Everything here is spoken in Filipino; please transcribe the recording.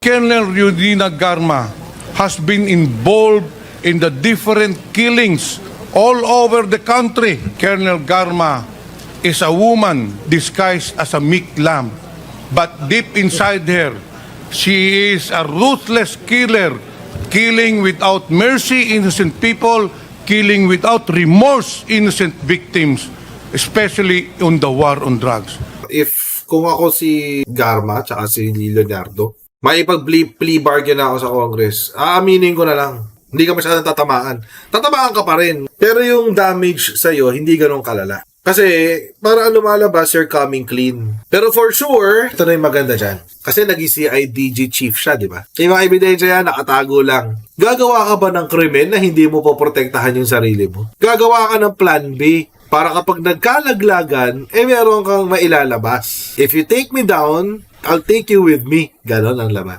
Colonel Yudina Garma has been involved in the different killings all over the country. Colonel Garma is a woman disguised as a meek lamb, but deep inside her, she is a ruthless killer, killing without mercy innocent people, killing without remorse innocent victims, especially on the war on drugs. If kung ako si Garma tsaka si Leonardo, maipag-plea bargain na ako sa Congress, aaminin ko na lang, hindi ka masyadong tatamaan. Tatamaan ka pa rin. Pero yung damage sa'yo, hindi ganun kalala. Kasi, para lumalabas, you're coming clean. Pero for sure, ito na yung maganda dyan. Kasi naging CIDG chief siya, di ba? Yung mga ebidensya yan, nakatago lang. Gagawa ka ba ng krimen na hindi mo poprotektahan yung sarili mo? Gagawa ka ng plan B para kapag nagkalaglagan, meron kang mailalabas. If you take me down, I'll take you with me. Ganon ang labas.